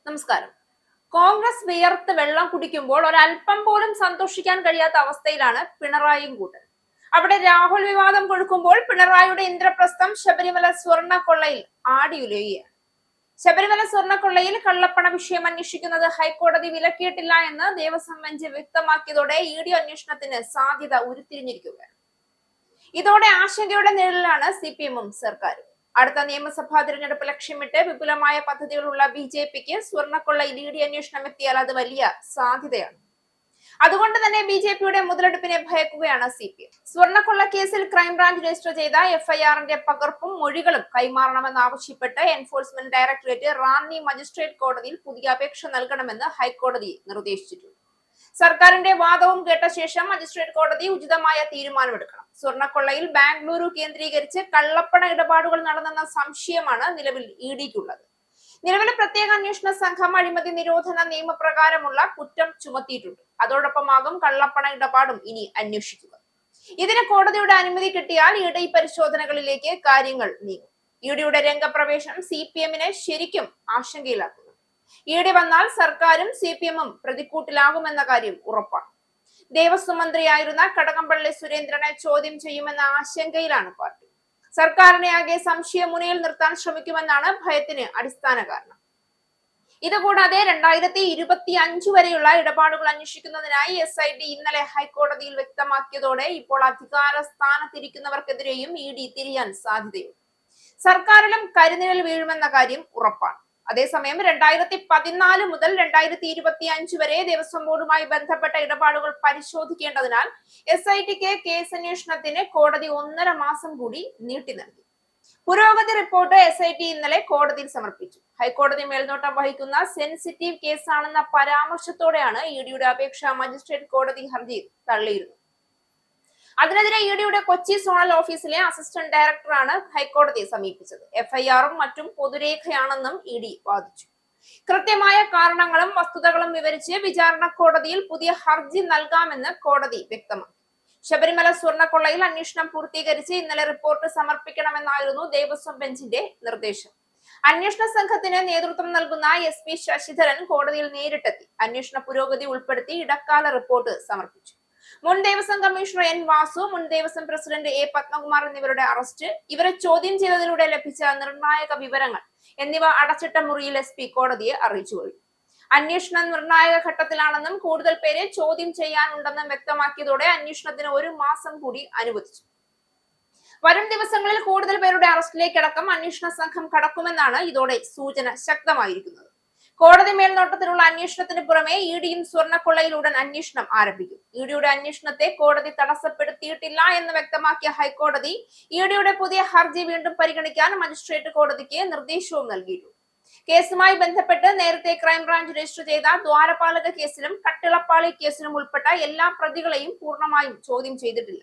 നമസ്കാരം. കോൺഗ്രസ് വിയർത്ത് വെള്ളം കുടിക്കുമ്പോൾ ഒരല്പം പോലും സന്തോഷിക്കാൻ കഴിയാത്ത അവസ്ഥയിലാണ് പിണറായിയും കൂട്ടൻ. അവിടെ രാഹുൽ വിവാദം കൊഴുക്കുമ്പോൾ പിണറായിയുടെ ഇന്ദ്രപ്രസ്ഥം ശബരിമല സ്വർണ്ണക്കൊള്ളയിൽ ആടിയുലയുകയാണ്. ശബരിമല സ്വർണ്ണക്കൊള്ളയിൽ കള്ളപ്പണ വിഷയം അന്വേഷിക്കുന്നത് ഹൈക്കോടതി വിലക്കിയിട്ടില്ല എന്ന് ദേവസ്വം ബെഞ്ച് വ്യക്തമാക്കിയതോടെ ഇഡി അന്വേഷണത്തിന് സാധ്യത ഉരുത്തിരിഞ്ഞിരിക്കുകയാണ്. ഇതോടെ ആശങ്കയുടെ നിഴലിലാണ് സിപിഎമ്മും സർക്കാരും. അടുത്ത നിയമസഭാ തിരഞ്ഞെടുപ്പ് ലക്ഷ്യമിട്ട് വിപുലമായ പദ്ധതികളുള്ള ബി.ജെ.പിക്ക് സ്വർണ്ണക്കൊള്ളയിൽ ഇഡി അന്വേഷണം എത്തിയാൽ അത് വലിയ സാധ്യതയാണ്. അതുകൊണ്ട് തന്നെ ബി.ജെ.പിയുടെ മുതലെടുപ്പിനെ ഭയക്കുകയാണ് സിപിഎം. സ്വർണ്ണക്കൊള്ള കേസിൽ ക്രൈംബ്രാഞ്ച് രജിസ്റ്റർ ചെയ്ത എഫ്ഐആറിന്റെ പകർപ്പും മൊഴികളും കൈമാറണമെന്നാവശ്യപ്പെട്ട് എൻഫോഴ്സ്മെന്റ് ഡയറക്ടറേറ്റ് റാന്നി മജിസ്ട്രേറ്റ് കോടതിയിൽ പുതിയ അപേക്ഷ നൽകണമെന്ന് ഹൈക്കോടതി നിർദ്ദേശിച്ചിട്ടുണ്ട്. സർക്കാരിന്റെ വാദവും കേട്ട ശേഷം മജിസ്ട്രേറ്റ് കോടതി ഉചിതമായ തീരുമാനമെടുക്കണം. സ്വർണ്ണക്കൊള്ളയിൽ ബാംഗ്ലൂരു കേന്ദ്രീകരിച്ച് കള്ളപ്പണ ഇടപാടുകൾ നടന്നെന്ന സംശയമാണ് നിലവിൽ ഇഡിക്കുള്ളത്. നിലവിലെ പ്രത്യേക അന്വേഷണ സംഘം അഴിമതി നിരോധന നിയമപ്രകാരമുള്ള കുറ്റം ചുമത്തിയിട്ടുണ്ട്. അതോടൊപ്പമാകും കള്ളപ്പണ ഇടപാടും ഇനി അന്വേഷിക്കുക. ഇതിന് കോടതിയുടെ അനുമതി കിട്ടിയാൽ ഇഡി പരിശോധനകളിലേക്ക് കാര്യങ്ങൾ നീങ്ങും. ഇഡിയുടെ രംഗപ്രവേശനം സിപിഎമ്മിനെ ശരിക്കും ആശങ്കയിലാക്കുന്നു. ഇഡി വന്നാൽ സർക്കാരും സിപിഎമ്മും പ്രതിക്കൂട്ടിലാകുമെന്ന കാര്യം ഉറപ്പാണ്. ദേവസ്വം മന്ത്രിയായിരുന്ന കടകംപള്ളി സുരേന്ദ്രനെ ചോദ്യം ചെയ്യുമെന്ന ആശങ്കയിലാണ് പാർട്ടി. സർക്കാരിനെ ആകെ സംശയമുനയിൽ നിർത്താൻ ശ്രമിക്കുമെന്നാണ് ഭയത്തിന് അടിസ്ഥാന കാരണം. ഇതുകൂടാതെ 2025 വരെയുള്ള ഇടപാടുകൾ അന്വേഷിക്കുന്നതിനായി SIT ഇന്നലെ ഹൈക്കോടതിയിൽ വ്യക്തമാക്കിയതോടെ ഇപ്പോൾ അധികാര സ്ഥാനത്തിരിക്കുന്നവർക്കെതിരെയും ഇഡി തിരിയാൻ സാധ്യതയുണ്ട്. സർക്കാരിലും കരിനിഴൽ വീഴുമെന്ന കാര്യം ഉറപ്പാണ്. അതേസമയം 2014 മുതൽ 2025 വരെ ദേവസ്വം ബോർഡുമായി ബന്ധപ്പെട്ട ഇടപാടുകൾ പരിശോധിക്കേണ്ടതിനാൽ SITക്ക് കേസ് അന്വേഷണത്തിന് കോടതി 1.5 മാസം കൂടി നീട്ടി നൽകി. പുരോഗതി റിപ്പോർട്ട് SIT ഇന്നലെ കോടതിയിൽ സമർപ്പിച്ചു. ഹൈക്കോടതി മേൽനോട്ടം വഹിക്കുന്ന സെൻസിറ്റീവ് കേസാണെന്ന പരാമർശത്തോടെയാണ് ഇഡിയുടെ അപേക്ഷ മജിസ്ട്രേറ്റ് കോടതി ഹർജിയിൽ തള്ളിയിരുന്നത്. അതിനെതിരെ ഇഡിയുടെ കൊച്ചി സോണൽ ഓഫീസിലെ അസിസ്റ്റന്റ് ഡയറക്ടറാണ് ഹൈക്കോടതിയെ സമീപിച്ചത്. എഫ്ഐആറും മറ്റും പൊതുരേഖയാണെന്നും ഇഡി വാദിച്ചു. കൃത്യമായ കാരണങ്ങളും വസ്തുതകളും വിവരിച്ച് വിചാരണ കോടതിയിൽ പുതിയ ഹർജി നൽകാമെന്ന് കോടതി വ്യക്തമാക്കി. ശബരിമല സ്വർണ്ണക്കൊള്ളയിൽ അന്വേഷണം പൂർത്തീകരിച്ച് ഇന്നലെ റിപ്പോർട്ട് സമർപ്പിക്കണമെന്നായിരുന്നു ദേവസ്വം ബെഞ്ചിന്റെ നിർദ്ദേശം. അന്വേഷണ സംഘത്തിന് നേതൃത്വം നൽകുന്ന SP ശശിധരൻ കോടതിയിൽ നേരിട്ടെത്തി അന്വേഷണ പുരോഗതി ഉൾപ്പെടുത്തി ഇടക്കാല റിപ്പോർട്ട് സമർപ്പിച്ചു. മുൻ ദേവസ്വം കമ്മീഷണർ N. വാസു, മുൻ ദേവസ്വം പ്രസിഡന്റ് A. പത്മകുമാർ എന്നിവരുടെ അറസ്റ്റ്, ഇവരെ ചോദ്യം ചെയ്തതിലൂടെ ലഭിച്ച നിർണായക വിവരങ്ങൾ എന്നിവ അടച്ചിട്ട മുറിയിൽ SP കോടതിയെ അറിയിച്ചു കഴിഞ്ഞു. അന്വേഷണം നിർണായക ഘട്ടത്തിലാണെന്നും കൂടുതൽ പേരെ ചോദ്യം ചെയ്യാനുണ്ടെന്നും വ്യക്തമാക്കിയതോടെ അന്വേഷണത്തിന് 1 മാസം കൂടി അനുവദിച്ചു. വരും ദിവസങ്ങളിൽ കൂടുതൽ പേരുടെ അറസ്റ്റിലേക്കടക്കം അന്വേഷണ സംഘം കടക്കുമെന്നാണ് ഇതോടെ സൂചന ശക്തമായിരിക്കുന്നത്. കോടതി മേൽനോട്ടത്തിലുള്ള അന്വേഷണത്തിന് പുറമെ ഇഡിയും സ്വർണ്ണക്കൊള്ളയിൽ ഉടൻ അന്വേഷണം ആരംഭിക്കും. ഇഡിയുടെ അന്വേഷണത്തെ കോടതി തടസ്സപ്പെടുത്തിയിട്ടില്ല എന്ന് വ്യക്തമാക്കിയ ഹൈക്കോടതി ഇഡിയുടെ പുതിയ ഹർജി വീണ്ടും പരിഗണിക്കാൻ മജിസ്ട്രേറ്റ് കോടതിക്ക് നിർദ്ദേശവും നൽകിയിട്ടുണ്ട്. കേസുമായി ബന്ധപ്പെട്ട് നേരത്തെ ക്രൈംബ്രാഞ്ച് രജിസ്റ്റർ ചെയ്ത ദ്വാരപാലക കേസിലും കട്ടിളപ്പാളി കേസിലും ഉൾപ്പെട്ട എല്ലാ പ്രതികളെയും പൂർണ്ണമായും ചോദ്യം ചെയ്തിട്ടില്ല.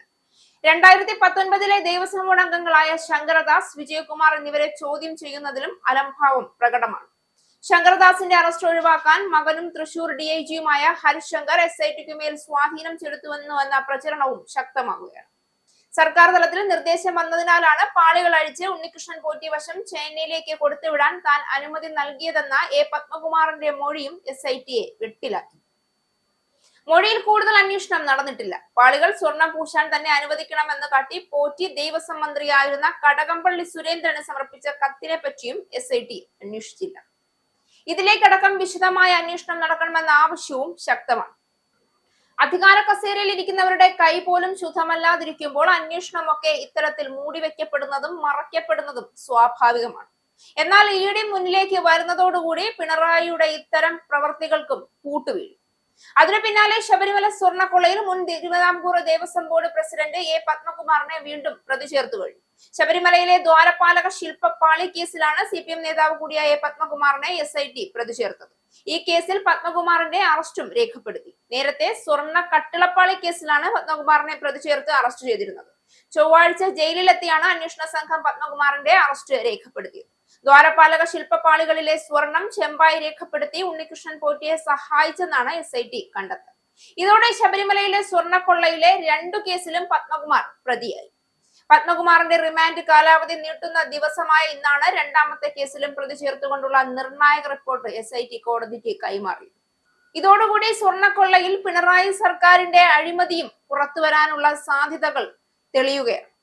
2019 ദേവസ്വം ബോർഡ് അംഗങ്ങളായ ശങ്കരദാസ്, വിജയകുമാർ എന്നിവരെ ചോദ്യം ചെയ്യുന്നതിലും അലംഭാവം പ്രകടമാണ്. ശങ്കരദാസിന്റെ അറസ്റ്റ് ഒഴിവാക്കാൻ മകനും തൃശൂർ DIGയുമായ ഹരിശങ്കർ SITക്ക് മേൽ സ്വാധീനം ചെലുത്തുവെന്നുവെന്ന പ്രചരണവും ശക്തമാകുകയാണ്. സർക്കാർ തലത്തിൽ നിർദ്ദേശം വന്നതിനാലാണ് പാളികൾ അഴിച്ച് ഉണ്ണികൃഷ്ണൻ പോറ്റി വശം ചെന്നൈയിലേക്ക് കൊടുത്തുവിടാൻ താൻ അനുമതി നൽകിയതെന്ന A. പത്മകുമാറിന്റെ മൊഴിയും SITയെ വെട്ടിലാക്കി. മൊഴിയിൽ കൂടുതൽ അന്വേഷണം നടന്നിട്ടില്ല. പാളികൾ സ്വർണം പൂശാൻ തന്നെ അനുവദിക്കണമെന്ന് കാട്ടി പോറ്റി ദേവസ്വം മന്ത്രിയായിരുന്ന കടകംപള്ളി സുരേന്ദ്രന് സമർപ്പിച്ച കത്തിനെ പറ്റിയും SIT അന്വേഷിച്ചില്ല. ഇതിലേക്കടക്കം വിശദമായ അന്വേഷണം നടക്കണമെന്ന ആവശ്യവും ശക്തമാണ്. അധികാര കസേരയിൽ ഇരിക്കുന്നവരുടെ കൈ പോലും ശുദ്ധമല്ലാതിരിക്കുമ്പോൾ അന്വേഷണമൊക്കെ ഇത്തരത്തിൽ മൂടിവെക്കപ്പെടുന്നതും മറയ്ക്കപ്പെടുന്നതും സ്വാഭാവികമാണ്. എന്നാൽ ഇഡി മുന്നിലേക്ക് വരുന്നതോടുകൂടി പിണറായിയുടെ ഇത്തരം പ്രവർത്തികൾക്കും കൂട്ടുവീഴും. അതിനു പിന്നാലെ ശബരിമല സ്വർണ്ണക്കൊള്ളയിൽ മുൻ Thiruvithamkoor Devaswom board president A. പത്മകുമാറിനെ വീണ്ടും പ്രതി ചേർത്തു കഴിഞ്ഞു. ശബരിമലയിലെ ദ്വാരപാലക ശില്പപ്പാളി കേസിലാണ് CPM നേതാവ് കൂടിയായ A. പത്മകുമാറിനെ SIT പ്രതി ചേർത്തത്. ഈ കേസിൽ പത്മകുമാറിന്റെ അറസ്റ്റും രേഖപ്പെടുത്തി. നേരത്തെ സ്വർണ്ണ കട്ടിളപ്പാളി കേസിലാണ് പത്മകുമാറിനെ പ്രതി ചേർത്ത് അറസ്റ്റ് ചെയ്തിരുന്നത്. ചൊവ്വാഴ്ച ജയിലിലെത്തിയാണ് അന്വേഷണ സംഘം പത്മകുമാറിന്റെ അറസ്റ്റ് രേഖപ്പെടുത്തിയത്. ദ്വാരപാലക ശില്പപ്പാളികളിലെ സ്വർണം ചെമ്പായി രേഖപ്പെടുത്തി ഉണ്ണികൃഷ്ണൻ പോറ്റിയെ സഹായിച്ചെന്നാണ് SIT കണ്ടെത്തൽ. ഇതോടെ ശബരിമലയിലെ സ്വർണ്ണക്കൊള്ളയിലെ 2 കേസിലും പത്മകുമാർ പ്രതിയായി. പത്മകുമാറിന്റെ റിമാൻഡ് കാലാവധി നീട്ടുന്ന ദിവസമായ ഇന്നാണ് രണ്ടാമത്തെ കേസിലും പ്രതി ചേർത്തുകൊണ്ടുള്ള നിർണായക റിപ്പോർട്ട് SIT കോടതിക്ക് കൈമാറി. ഇതോടുകൂടി സ്വർണ്ണക്കൊള്ളയിൽ പിണറായി സർക്കാരിന്റെ അഴിമതിയും പുറത്തുവരാനുള്ള സാധ്യതകൾ തെളിയുകയാണ്.